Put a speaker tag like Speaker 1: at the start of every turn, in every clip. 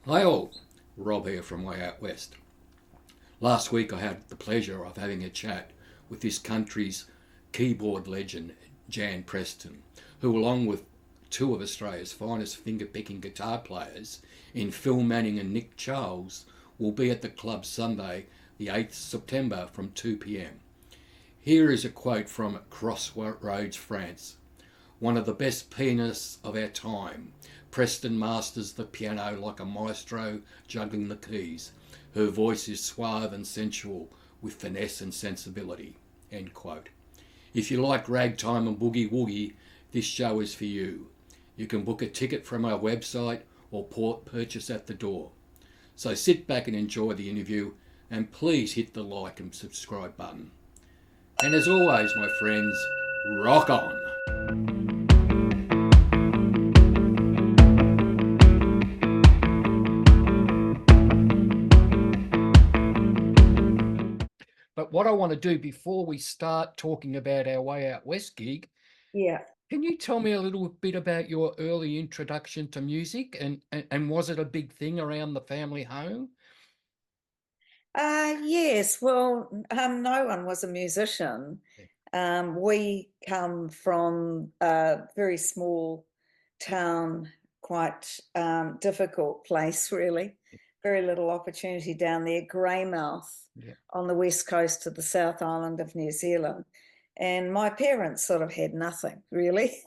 Speaker 1: Hi all, Rob here from Way Out West. Last week I had the pleasure of having a chat with this country's keyboard legend, Jan Preston, who along with two of Australia's finest finger-picking guitar players in Phil Manning and Nick Charles will be at the club Sunday the 8th September from 2 p.m. Here is a quote from Crossroads, France. One of the best pianists of our time, Preston masters the piano like a maestro juggling the keys. Her voice is suave and sensual with finesse and sensibility. End quote. If you like ragtime and boogie woogie, this show is for you. You can book a ticket from our website or purchase at the door. So sit back and enjoy the interview, and please hit the like and subscribe button. And as always, my friends, rock on. But what I want to do before we start talking about our Way Out West gig,
Speaker 2: Yeah.
Speaker 1: can you tell me a little bit about your early introduction to music, and was it a big thing around the family home?
Speaker 2: Yes. Well, no one was a musician. We come from a very small town, quite difficult place, really. Very little opportunity down there, Greymouth,
Speaker 1: Yeah.
Speaker 2: on the west coast of the South Island of New Zealand. And my parents sort of had nothing, really.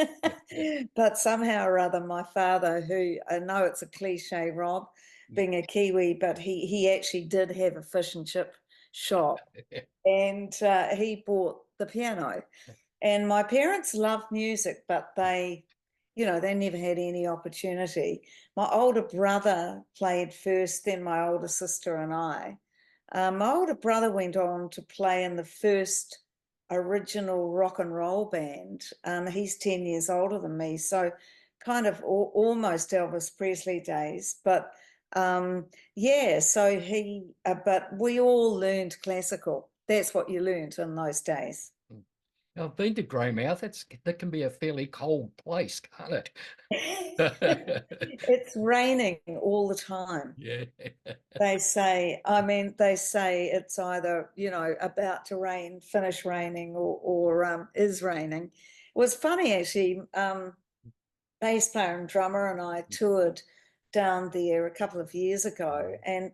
Speaker 2: But somehow or other, my father, who I know it's a cliche, Rob, being a Kiwi, but he actually did have a fish and chip shop, and he bought the piano. And my parents loved music, but they never had any opportunity. My older brother played first, then my older sister and I. My older brother went on to play in the first original rock and roll band. He's 10 years older than me, so kind of almost Elvis Presley days. But yeah, so but we all learned classical. That's what you learned in those days.
Speaker 1: I've been to Greymouth. That can be a fairly cold place, can't it?
Speaker 2: It's raining all the time.
Speaker 1: Yeah.
Speaker 2: They say it's either, about to rain, finish raining, or is raining. It was funny actually. Bass player and drummer and I toured down there a couple of years ago, and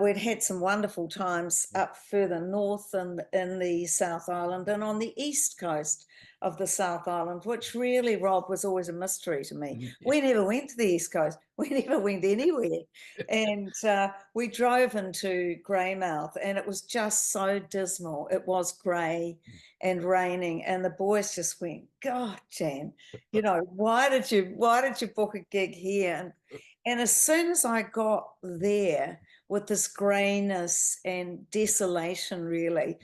Speaker 2: we'd had some wonderful times up further north in the South Island and on the east coast of the South Island, which really, Rob, was always a mystery to me. We never went to the east coast. We never went anywhere. And we drove into Greymouth, and it was just so dismal. It was grey and raining, and the boys just went, God, Jan, why did you book a gig here? And as soon as I got there with this grayness and desolation, really,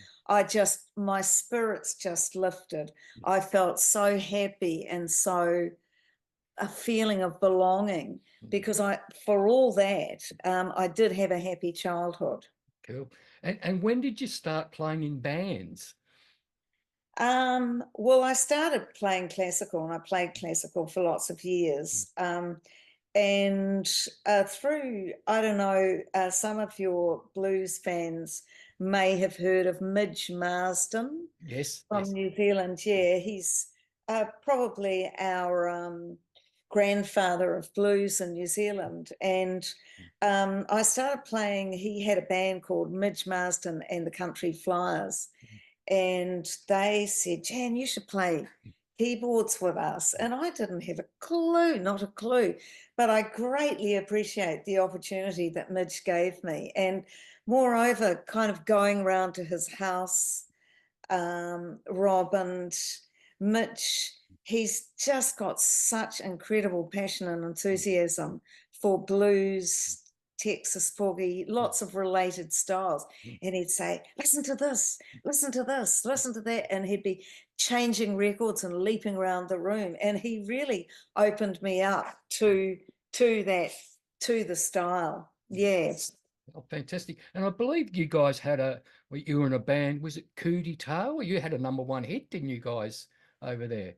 Speaker 2: my spirits just lifted. I felt so happy and so a feeling of belonging because for all that, I did have a happy childhood.
Speaker 1: Cool. And when did you start playing in bands?
Speaker 2: Well, I started playing classical, and I played classical for lots of years. And through, I don't know, some of your blues fans may have heard of Midge Marsden
Speaker 1: Yes,
Speaker 2: from
Speaker 1: yes.
Speaker 2: New Zealand. Yeah, he's probably our grandfather of blues in New Zealand. And I started playing, he had a band called Midge Marsden and the Country Flyers. And they said, Jan, you should play keyboards with us. And I didn't have a clue, not a clue, but I greatly appreciate the opportunity that Midge gave me. And moreover, kind of going around to his house, Rob and Mitch, he's just got such incredible passion and enthusiasm for blues, Texas boogie, lots of related styles. And he'd say, listen to this, listen to this, listen to that. And he'd be changing records and leaping around the room. And he really opened me up to the style. Yes.
Speaker 1: Oh, fantastic. And I believe you guys you were in a band, was it Coup d'etat? Or you had a number one hit, didn't you guys, over there?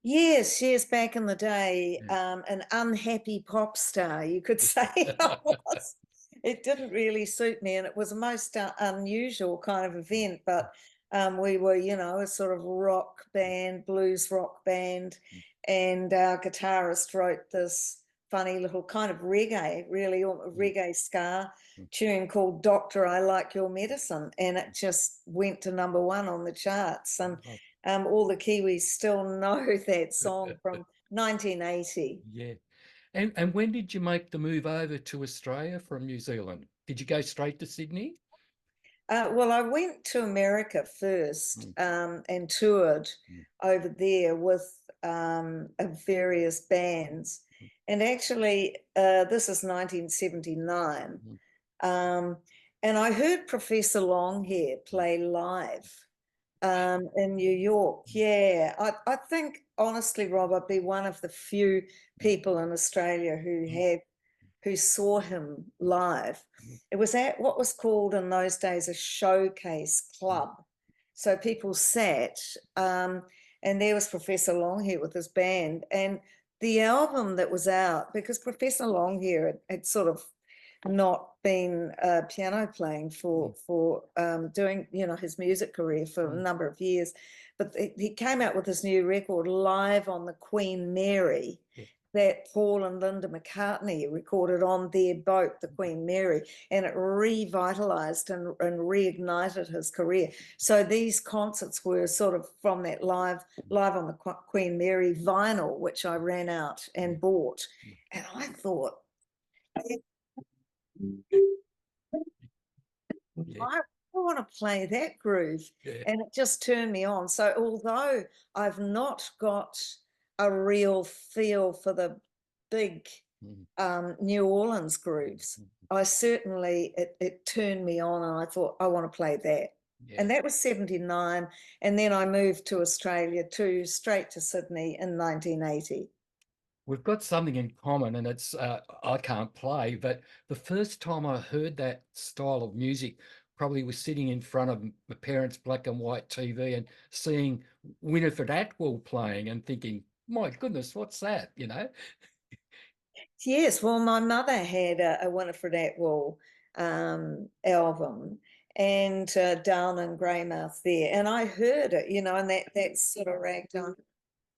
Speaker 2: Yes, yes, back in the day,
Speaker 1: Yeah.
Speaker 2: an unhappy pop star, you could say I was. It didn't really suit me, and it was a most unusual kind of event, but we were, a sort of rock band, blues rock band, and our guitarist wrote this funny little kind of reggae, really, or reggae ska tune called Doctor, I Like Your Medicine, and it just went to #1 on the charts. And all the Kiwis still know that song from 1980.
Speaker 1: Yeah. And when did you make the move over to Australia from New Zealand? Did you go straight to Sydney?
Speaker 2: Well, I went to America first and toured
Speaker 1: Mm.
Speaker 2: over there with various bands. And actually, this is 1979.
Speaker 1: Mm.
Speaker 2: Um, and I heard Professor Longhair play live in New York. Yeah, I think honestly, Rob, I'd be one of the few people in Australia who saw him live. It was at what was called in those days a showcase club. So people sat, and there was Professor Longhair with his band, and the album that was out, because Professor Longhair had sort of not been piano playing for doing his music career for a number of years, but he came out with this new record live on the Queen Mary that Paul and Linda McCartney recorded on their boat, the Queen Mary, and it revitalized and reignited his career. So these concerts were sort of from that live on the Queen Mary vinyl, which I ran out and bought, and I thought,
Speaker 1: Yeah.
Speaker 2: I want to play that groove.
Speaker 1: Yeah.
Speaker 2: And it just turned me on. So although I've not got a real feel for the big New Orleans grooves, I certainly, it turned me on, and I thought, I want to play that.
Speaker 1: Yeah.
Speaker 2: And that was 79. And then I moved to Australia straight to Sydney in 1980.
Speaker 1: We've got something in common, and it's I can't play, but the first time I heard that style of music probably was sitting in front of my parents' black and white TV and seeing Winifred Atwell playing and thinking, my goodness, what's that?
Speaker 2: Yes, well, my mother had a Winifred Atwell album, and Down in Greymouth there, and I heard it, and that sort of ragtime.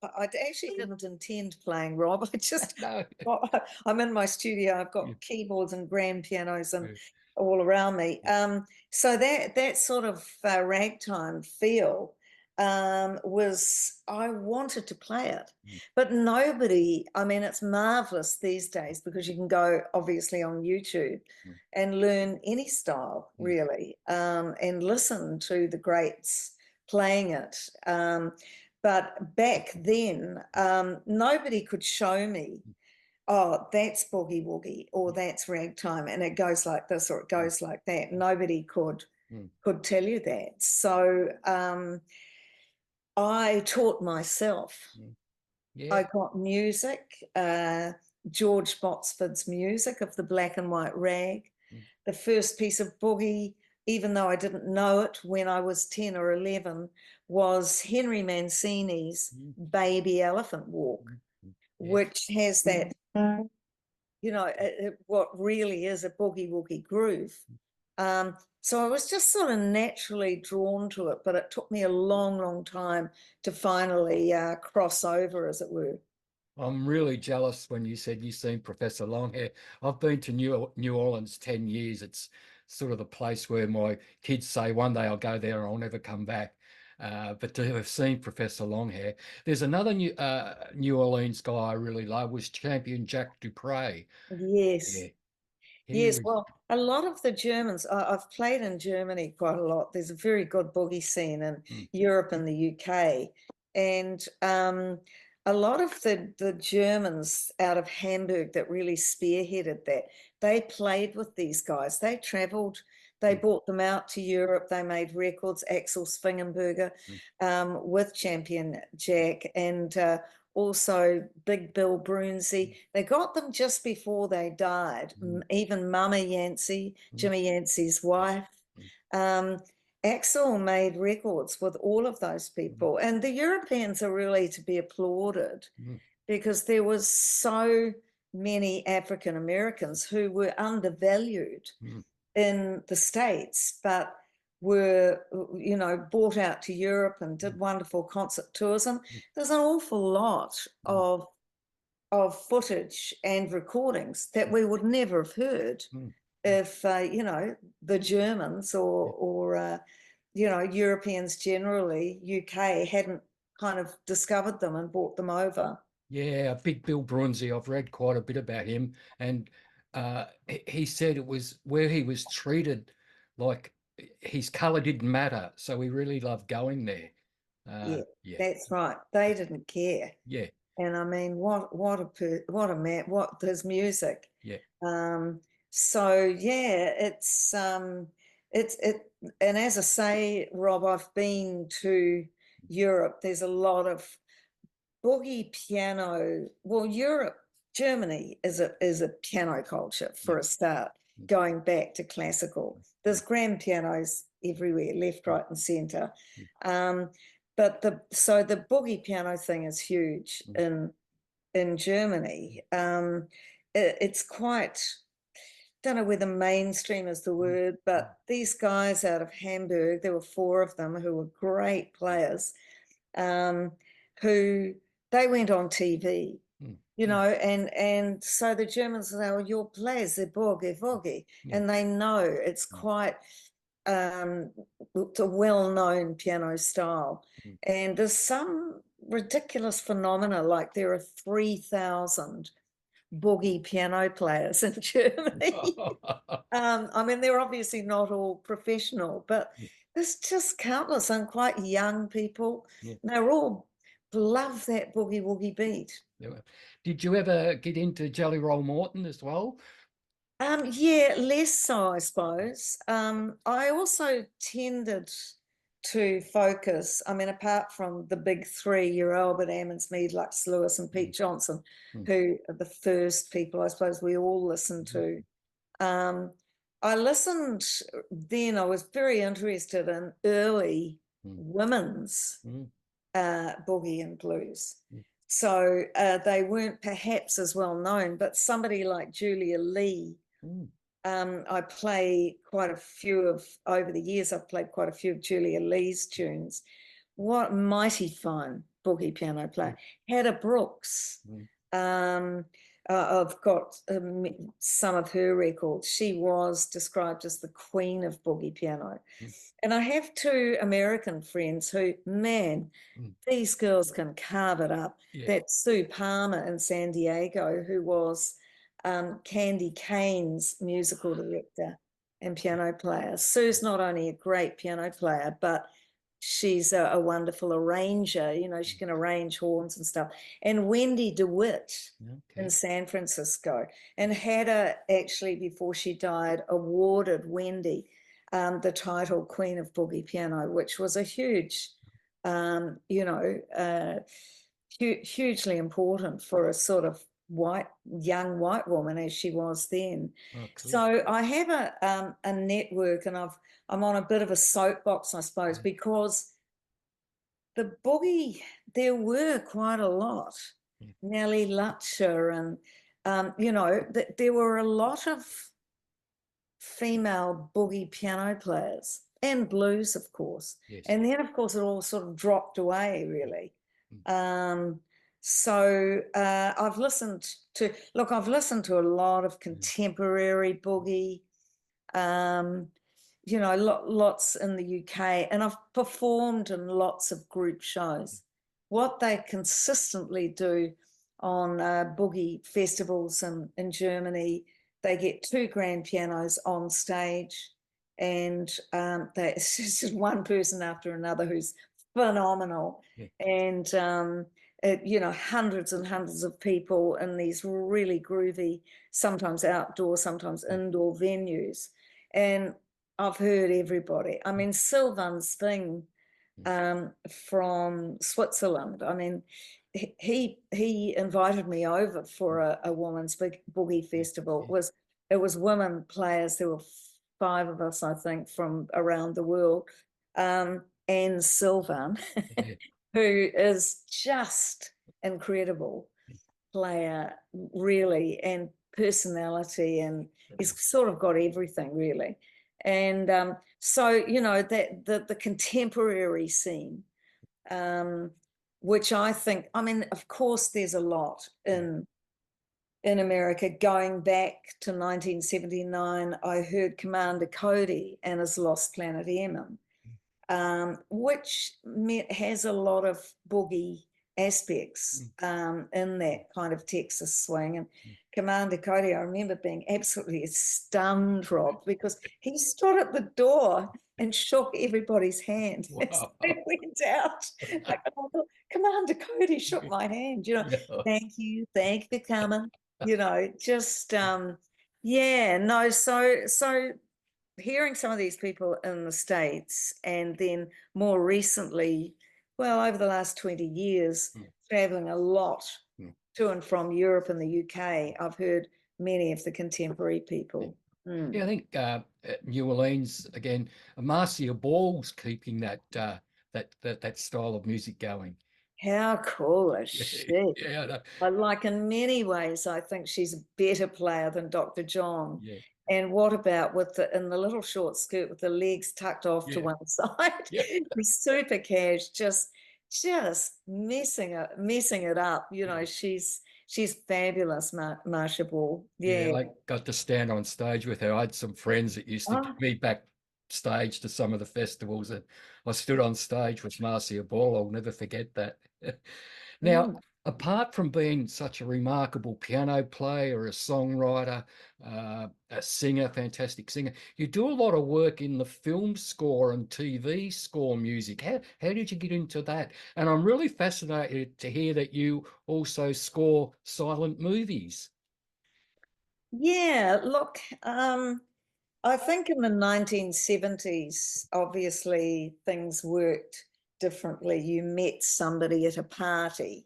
Speaker 2: I actually didn't intend playing, Rob. I just,
Speaker 1: No.
Speaker 2: I'm in my studio. I've got keyboards and grand pianos and all around me. So that sort of ragtime feel was, I wanted to play it, but nobody, I mean, it's marvelous these days because you can go obviously on YouTube and learn any style really, and listen to the greats playing it. But back then, nobody could show me, oh, that's boogie woogie, or that's ragtime, and it goes like this, or it goes like that. Nobody could tell you that. So I taught myself.
Speaker 1: Yeah.
Speaker 2: I got music, George Botsford's music of the Black and White Rag. The first piece of boogie, even though I didn't know it when I was 10 or 11, was Henry Mancini's Baby Elephant Walk, which has that, what really is a boogie woogie groove. So I was just sort of naturally drawn to it, but it took me a long, long time to finally cross over, as it were.
Speaker 1: I'm really jealous when you said you've seen Professor Longhair. I've been to New Orleans 10 years. It's sort of the place where my kids say one day I'll go there and I'll never come back. But to have seen Professor Longhair, there's another New Orleans guy I really love was Champion Jack Dupre.
Speaker 2: Yes.
Speaker 1: Yeah,
Speaker 2: Yes, well, a lot of the Germans, I've played in Germany quite a lot. There's a very good boogie scene in Europe and the UK. And a lot of the Germans out of Hamburg that really spearheaded that, they played with these guys. They traveled, they brought them out to Europe. They made records, Axel Sfingenberger with Champion Jack, and also Big Bill Brunsey. They got them just before they died. Even Mama Yancey, Jimmy Yancey's wife. Axel made records with all of those people, and the Europeans are really to be applauded because there was so many African Americans who were undervalued in the States, but were, you know, brought out to Europe and did wonderful concert tours. And there's an awful lot of footage and recordings that we would never have heard if, you know, the Germans or you know, Europeans generally, UK, hadn't kind of discovered them and brought them over.
Speaker 1: Yeah, Big Bill Brunzi, I've read quite a bit about him, and he said it was where he was treated like his colour didn't matter, so he really loved going there.
Speaker 2: Yeah,
Speaker 1: Yeah,
Speaker 2: that's right. They didn't care.
Speaker 1: yeah,
Speaker 2: And I mean, what a man, what his music.
Speaker 1: yeah.
Speaker 2: So yeah, it's and as I say, Rob, I've been to Europe. There's a lot of boogie piano. Well, Europe, Germany is a piano culture for a start, going back to classical. There's grand pianos everywhere, left, right, and centre. But the boogie piano thing is huge in Germany. It's quite, don't know whether mainstream is the word, but these guys out of Hamburg, there were 4 of them who were great players, who they went on TV, you know, and so the Germans say, "Oh, your players, they're boogie," and they know it's quite it's a well-known piano style. And there's some ridiculous phenomena, like there are 3,000 boogie piano players in Germany. I mean, they're obviously not all professional, but there's just countless and quite young people. They're all love that boogie woogie beat.
Speaker 1: Did you ever get into Jelly Roll Morton as well?
Speaker 2: Yeah, less so, I suppose. I also tended to focus, I mean, apart from the big 3, your Albert Ammons, Mead, Lux Lewis, and Pete Johnson, who are the first people I suppose we all listened to. I listened then, I was very interested in early women's boogie and blues. So they weren't perhaps as well known, but somebody like Julia Lee, I play quite a few of, over the years, I've played quite a few of Julia Lee's tunes. What mighty fine boogie piano player. Hedda Brooks. I've got some of her records. She was described as the queen of boogie piano. And I have 2 American friends who, man, these girls can carve it up. That's Sue Palmer in San Diego, who was Candy Kane's musical director and piano player. Sue's not only a great piano player, but she's a wonderful arranger. You know, she can arrange horns and stuff. And Wendy DeWitt in San Francisco. And Hedda, actually, before she died, awarded Wendy the title Queen of Boogie Piano, which was a huge, you know, hugely important for a sort of young white woman as she was then. So I have a network, and I'm on a bit of a soapbox, I suppose, because the boogie, there were quite a lot. Nellie Lutcher and, you know, there were a lot of female boogie piano players and blues, of course. And then, of course, it all sort of dropped away, really. So I've listened to a lot of contemporary boogie, you know, lots in the UK, and I've performed in lots of group shows. What they consistently do on boogie festivals in Germany, they get 2 grand pianos on stage, and it's just one person after another who's phenomenal. And you know, hundreds and hundreds of people in these really groovy, sometimes outdoor, sometimes indoor venues. And I've heard everybody. I mean, Sylvan's thing from Switzerland, I mean, he invited me over for a women's big boogie festival. It was women players. There were 5 of us, I think, from around the world. Anne Sylvan, who is just incredible player, really, and personality, and he's sort of got everything, really. And so, you know, that the contemporary scene, which I think, I mean, of course, there's a lot in America. Going back to 1979, I heard Commander Cody and his Lost Planet Airmen, which has a lot of boogie aspects in that kind of Texas swing. And Commander Cody, I remember being absolutely stunned, Rob, because he stood at the door and shook everybody's hand as they went out. Like, oh, Commander Cody shook my hand, you know, thank you for coming, you know, just, yeah, no, so hearing some of these people in the States, and then more recently, well, over the last 20 years, traveling a lot to and from Europe and the UK, I've heard many of the contemporary people.
Speaker 1: Yeah, I think New Orleans again, Marcia Ball's keeping that style of music going.
Speaker 2: How cool is she?
Speaker 1: Yeah,
Speaker 2: But like, in many ways, I think she's a better player than Dr. John.
Speaker 1: yeah.
Speaker 2: And what about in the little short skirt with the legs tucked off to one side? Super cash, just messing it up. You know, she's fabulous, Marcia Ball. Yeah.
Speaker 1: I got to stand on stage with her. I had some friends that used to get me backstage to some of the festivals, and I stood on stage with Marcia Ball. I'll never forget that. Now, apart from being such a remarkable piano player, a songwriter, a singer, fantastic singer, you do a lot of work in the film score and TV score music. How did you get into that? And I'm really fascinated to hear that you also score silent movies.
Speaker 2: Yeah, look, I think in the 1970s, obviously things worked differently. You met somebody at a party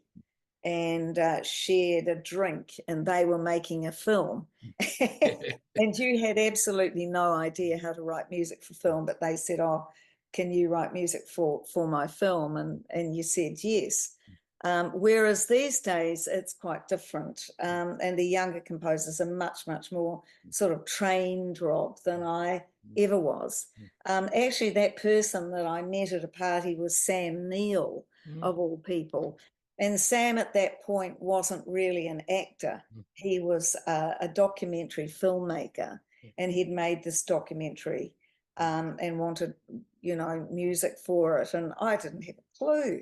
Speaker 2: and shared a drink, and they were making a film. And you had absolutely no idea how to write music for film, but they said, oh, can you write music for my film? And you said yes. Whereas these days it's quite different, and the younger composers are much more sort of trained, Rob, than I ever was. Actually, that person that I met at a party was Sam Neill, of all people. And Sam at that point wasn't really an actor. He was a documentary filmmaker, and he'd made this documentary and wanted, you know, music for it. And I didn't have a clue.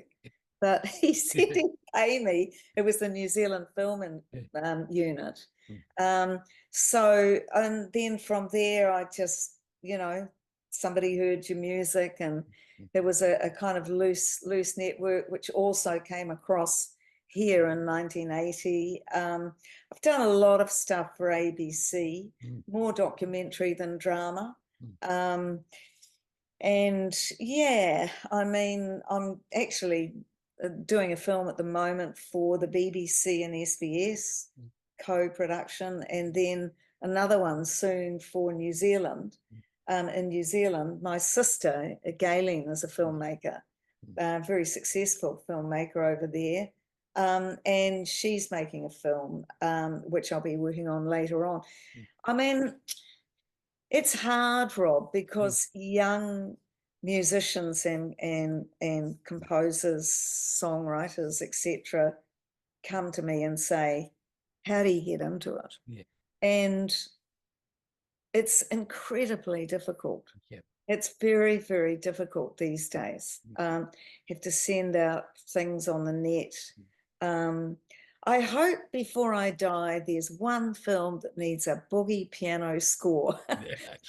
Speaker 2: But he said he'd pay me. It was the New Zealand Film Unit. So, and then from there, I just, you know, somebody heard your music, and there was a kind of loose network, which also came across here in 1980. I've done a lot of stuff for ABC, more documentary than drama. And yeah, I mean, I'm actually doing a film at the moment for the BBC and SBS co-production, and then another one soon for New Zealand. In New Zealand, my sister, Galen, is a filmmaker, very successful filmmaker over there. And she's making a film, which I'll be working on later on. I mean, it's hard, Rob, because young musicians and composers, songwriters, etc., come to me and say, how do you get into it? And it's incredibly difficult. It's very, very difficult these days. Have to send out things on the net. I hope before I die, there's one film that needs a boogie piano score.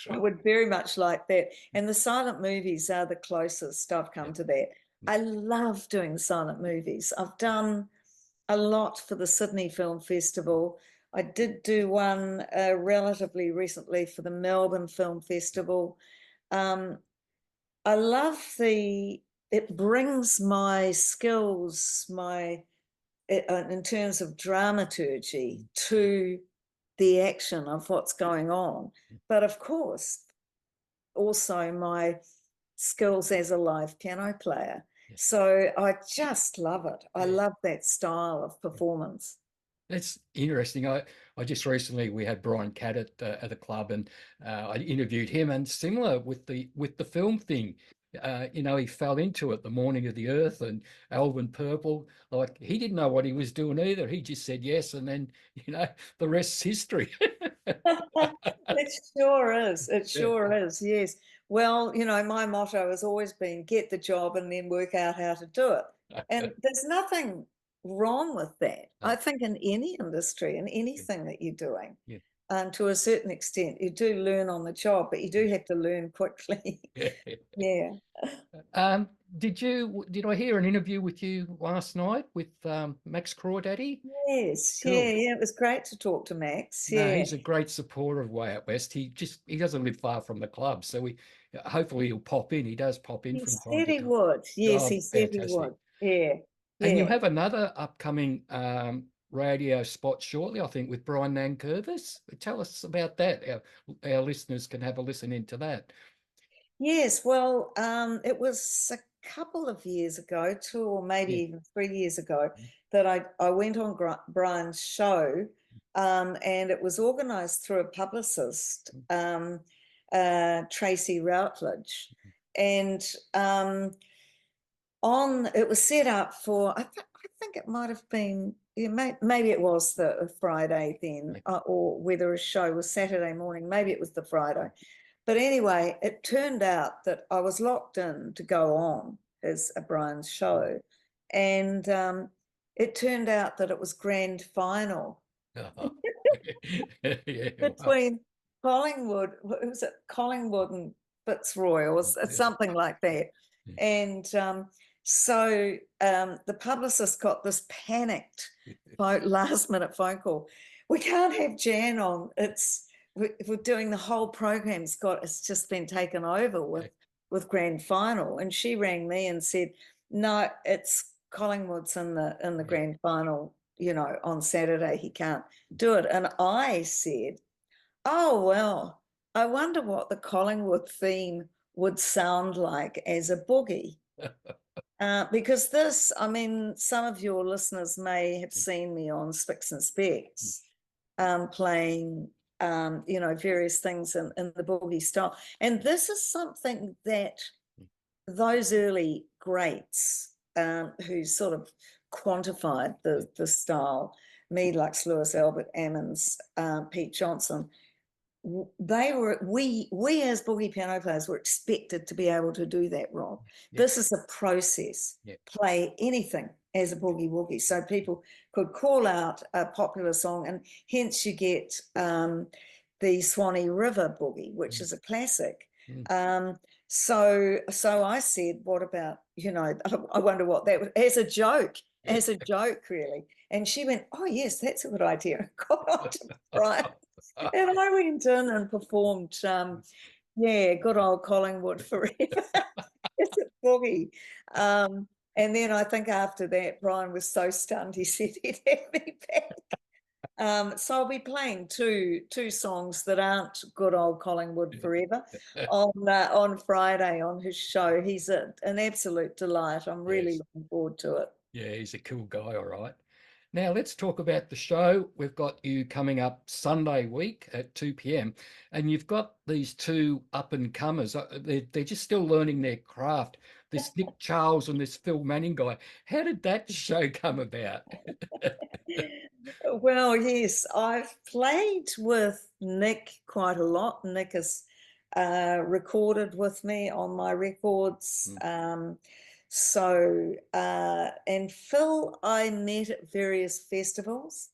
Speaker 2: I would very much like that. And the silent movies are the closest I've come to that. I love doing silent movies. I've done a lot for the Sydney Film Festival. I did do one relatively recently for the Melbourne Film Festival. I love it brings my skills, in terms of dramaturgy, to the action of what's going on. But of course, also my skills as a live piano player.
Speaker 1: Yeah.
Speaker 2: So I just love it. I
Speaker 1: Yeah.
Speaker 2: love that style of performance.
Speaker 1: That's interesting. I just recently we had Brian Catt at the club, and I interviewed him, and similar with the film thing. He fell into it, The Morning of the Earth and Alvin Purple. Like he didn't know what he was doing either. He just said yes, and then the rest's history.
Speaker 2: It sure is. It
Speaker 1: Yeah.
Speaker 2: sure is. Yes. Well, my motto has always been get the job and then work out how to do it. And there's nothing wrong with that. I think in any industry, in anything that you're doing,
Speaker 1: Yeah.
Speaker 2: to a certain extent, you do learn on the job, but you do have to learn quickly. Yeah.
Speaker 1: Did I hear an interview with you last night with Max Crawdaddy?
Speaker 2: Yes.
Speaker 1: Cool.
Speaker 2: Yeah. It was great to talk to Max.
Speaker 1: No,
Speaker 2: Yeah.
Speaker 1: he's a great supporter of Way Out West. He doesn't live far from the club, so hopefully he'll pop in. He does pop in
Speaker 2: He
Speaker 1: from time
Speaker 2: said
Speaker 1: to
Speaker 2: he
Speaker 1: time.
Speaker 2: would. Yes,
Speaker 1: Oh,
Speaker 2: he said he
Speaker 1: fantastic!
Speaker 2: would. Yeah.
Speaker 1: And you
Speaker 2: Yeah.
Speaker 1: have another upcoming radio spot shortly, I think, with Brian Nankervis. Tell us about that. Our listeners can have a listen into that.
Speaker 2: Yes, well, it was a couple of years ago, 2 or maybe
Speaker 1: Yeah.
Speaker 2: even 3 years ago, that I went on Brian's show, and it was organised through a publicist, Tracy Routledge, and it was set up for, I think it might have been, maybe it was the Friday then, or whether a show was Saturday morning, maybe it was the Friday. But anyway, it turned out that I was locked in to go on as a Brian's show. And it turned out that it was grand final between Collingwood, was it Collingwood and Fitzroy, or something like that. And so the publicist got this panicked last minute phone call. We can't have Jan on. We're doing the whole program. It's just been taken over with grand final. And she rang me and said, no, it's Collingwood's in the grand final, on Saturday. He can't do it. And I said, oh, well, I wonder what the Collingwood theme would sound like as a boogie. Because some of your listeners may have seen me on Spicks and Specks playing, various things in the boogie style. And this is something that those early greats who sort of quantified the style, Mead, Lux, Lewis, Albert Ammons, Pete Johnson, we as boogie piano players were expected to be able to do that, Rob. This is a process. Play anything as a boogie woogie. So people could call out a popular song, and hence you get the Swanee River boogie, which is a classic. So I said, what about, I wonder what that was, as a joke, really. And she went, oh, yes, that's a good idea. Got on to Brian. And I went in and performed, good old Collingwood forever. It's a boogie. And then I think after that, Brian was so stunned, he said he'd have me back. So I'll be playing two songs that aren't good old Collingwood forever on Friday on his show. He's an absolute delight. I'm really looking forward to it.
Speaker 1: Yeah, he's a cool guy, all right. Now let's talk about the show. We've got you coming up Sunday week at 2 p.m. and you've got these two up-and-comers. They're just still learning their craft. This Nick Charles and this Phil Manning guy. How did that show come about?
Speaker 2: Well, yes, I've played with Nick quite a lot. Nick has recorded with me on my records. And Phil, I met at various festivals,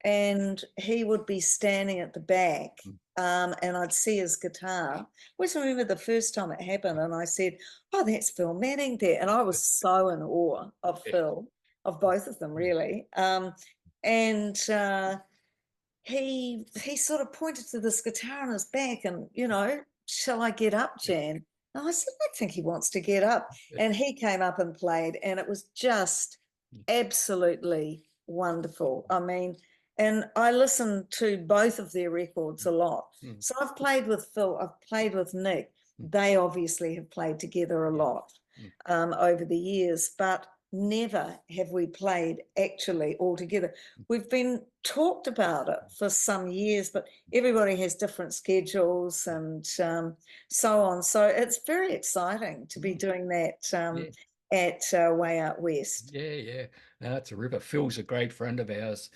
Speaker 2: and he would be standing at the back, and I'd see his guitar. I always remember the first time it happened, and I said, oh, that's Phil Manning there. And I was so in awe of Phil, of both of them, really. He sort of pointed to this guitar on his back and, shall I get up, Jan? And I said, I think he wants to get up. And he came up and played, and it was just absolutely wonderful. I mean, and I listened to both of their records a lot. So I've played with Phil, I've played with Nick, they obviously have played together a lot over the years, but never have we played actually all together. We've been talked about it for some years, but everybody has different schedules and so on. So it's very exciting to be doing that at Way Out West.
Speaker 1: Yeah. No, it's a ripper. Phil's a great friend of ours.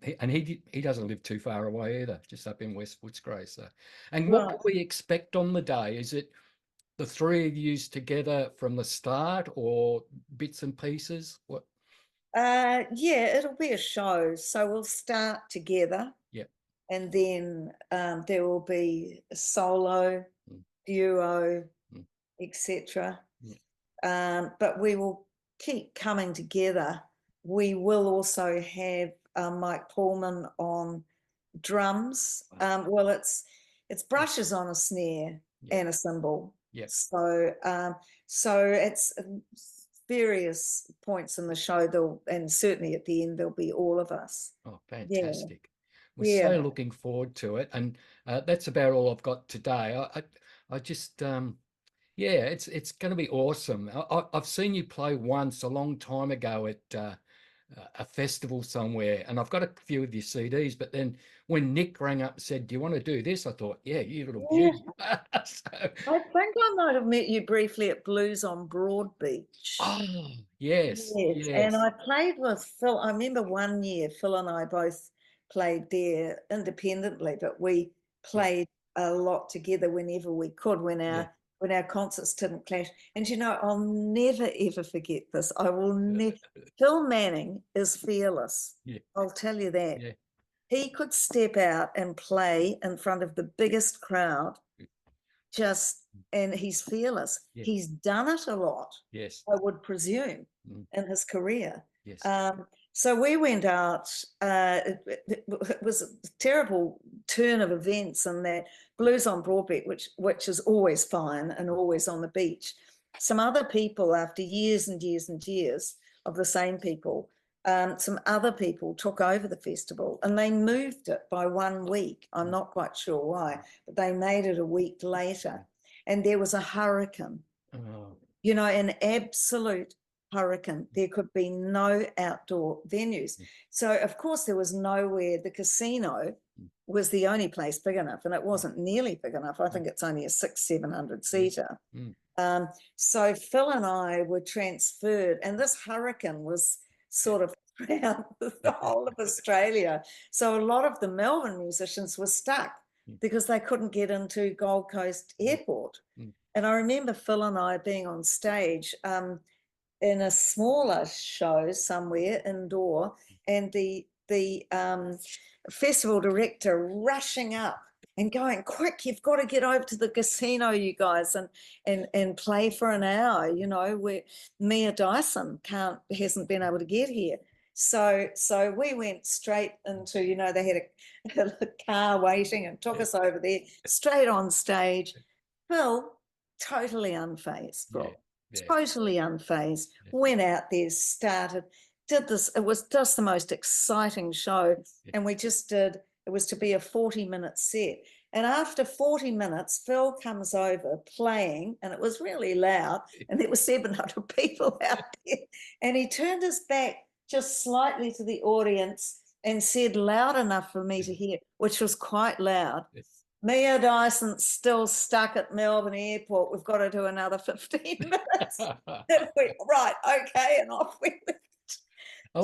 Speaker 1: He doesn't live too far away either, just up in West Footscray. So, and what can we expect on the day? Is it the three of yous together from the start, or bits and pieces? What?
Speaker 2: Yeah, it'll be a show. So we'll start together.
Speaker 1: Yep.
Speaker 2: And then there will be a solo, duo, etc. But we will keep coming together. We will also have Mike Pullman on drums. Well, it's brushes on a snare and a cymbal.
Speaker 1: Yep.
Speaker 2: So it's various points in the show, and certainly at the end there'll be all of us.
Speaker 1: Oh, fantastic.
Speaker 2: Yeah.
Speaker 1: We're so looking forward to it. And that's about all I've got today. I just it's going to be awesome. I've seen you play once a long time ago at a festival somewhere, and I've got a few of your CDs, but then when Nick rang up and said, "Do you want to do this?" I thought, yeah, you little beauty. So,
Speaker 2: I think I might have met you briefly at Blues on Broadbeach.
Speaker 1: oh, yes.
Speaker 2: And I played with Phil. I remember one year Phil and I both played there independently, but we played a lot together whenever we could, when our concerts didn't clash. And I'll never ever forget this. I will never. Phil Manning is fearless. I'll tell you that. He could step out and play in front of the biggest crowd, and he's fearless. He's done it a lot, I would presume, in his career. So we went out. It was a terrible turn of events, and that Blues on Broadbeach, which is always fine and always on the beach. Some other people, after years and years and years of the same people, some other people took over the festival, and they moved it by 1 week. I'm not quite sure why, but they made it a week later, and there was a hurricane. An absolute hurricane. There could be no outdoor venues. So of course there was nowhere. The casino was the only place big enough, and it wasn't nearly big enough. I think it's only a 600-700 seater. So Phil and I were transferred, and this hurricane was sort of around the whole of Australia. So a lot of the Melbourne musicians were stuck because they couldn't get into Gold Coast Airport. And I remember Phil and I being on stage in a smaller show somewhere indoor, and the festival director rushing up and going, "Quick, you've got to get over to the casino, you guys, and play for an hour, where Mia Dyson hasn't been able to get here." So we went straight into, they had a car waiting and took us over there, straight on stage. Phil, totally unfazed, bro. Totally unfazed. Went out there, started, did this. It was just the most exciting show. And we just did, it was to be a 40-minute set. And after 40 minutes, Phil comes over playing, and it was really loud, and there were 700 people out there. And he turned his back just slightly to the audience and said loud enough for me to hear, which was quite loud, "Mia Dyson's still stuck at Melbourne Airport. We've got to do another 15 minutes." And we, right, okay, and off we went. I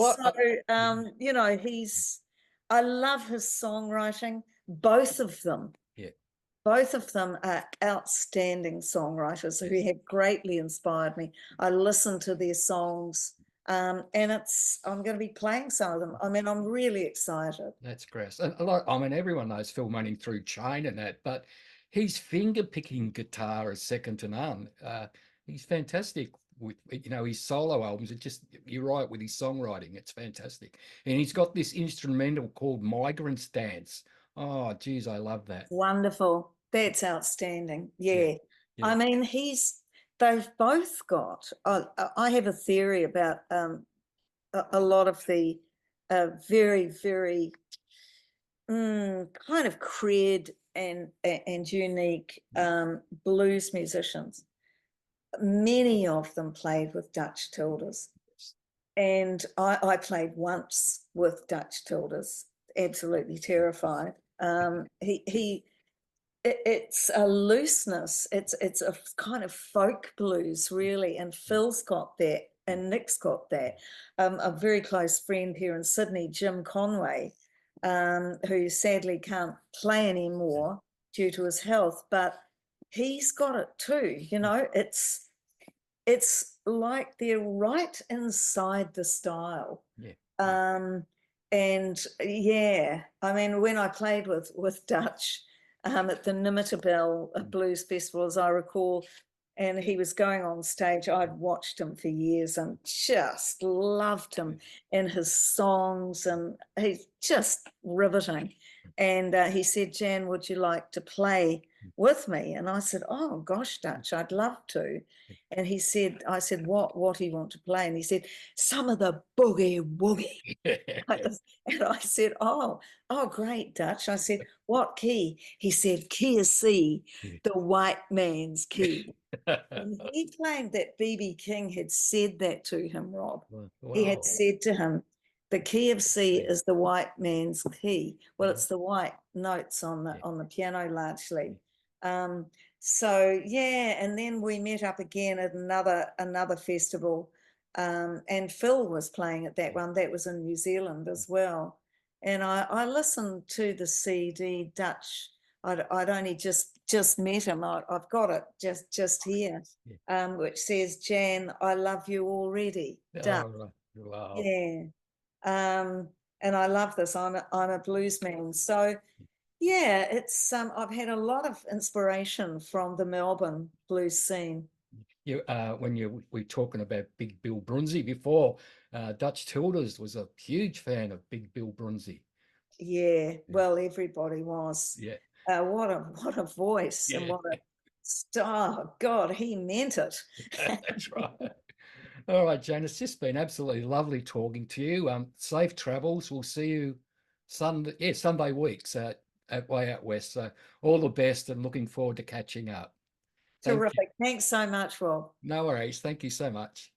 Speaker 2: love his songwriting, both of them. Both of them are outstanding songwriters who have greatly inspired me. I listen to their songs, and I'm going to be playing some of them. I mean, I'm really excited.
Speaker 1: That's great. And everyone knows Phil Manning through Chain and that, but his finger-picking guitar is second to none. He's fantastic with, his solo albums. You're right with his songwriting. It's fantastic. And he's got this instrumental called Migrant's Dance. Oh, geez, I love that.
Speaker 2: Wonderful. That's outstanding. Yeah. I mean, they've both got, I have a theory about a lot of the very, very kind of cred and unique blues musicians. Many of them played with Dutch tildes. And I played once with Dutch tildes, absolutely terrified. It's a looseness. It's a kind of folk blues, really. And Phil's got that, and Nick's got that. A very close friend here in Sydney, Jim Conway, who sadly can't play anymore due to his health, but he's got it too. You know, it's like they're right inside the style. And yeah, I mean, when I played with Dutch at the Nimitabel Blues Festival, as I recall, and he was going on stage, I'd watched him for years and just loved him and his songs, and he's just riveting. And he said, Jan, would you like to play with me? And I said, oh gosh, Dutch, I'd love to. And he said, I said, what do you want to play? And he said, some of the boogie woogie. And I said, oh, great, Dutch. I said, what key? He said, key of C, the white man's key. And he claimed that B.B. King had said that to him, Rob. Wow. He had said to him, the key of C is the white man's key. Well, it's the white notes on the piano largely. So yeah, and then we met up again at another festival, and Phil was playing at that one. That was in New Zealand as well. And I listened to the CD Dutch. I'd only just met him. I've got it just here, which says, Jan, I love you already. Dutch. Oh, wow. Yeah. And I love this. I'm a blues man. So yeah, it's I've had a lot of inspiration from the Melbourne blues scene.
Speaker 1: When you were talking about Big Bill Brunsey before, Dutch Tildes was a huge fan of Big Bill Brunsey.
Speaker 2: Yeah, well, everybody was.
Speaker 1: Yeah.
Speaker 2: What a voice, and what a star. God, he meant it.
Speaker 1: That's right. All right, Jane, it's just been absolutely lovely talking to you. Safe travels. We'll see you Sunday weeks at Way Out West. So all the best, and looking forward to catching up.
Speaker 2: Terrific. Thanks so much, Rob.
Speaker 1: No worries. Thank you so much.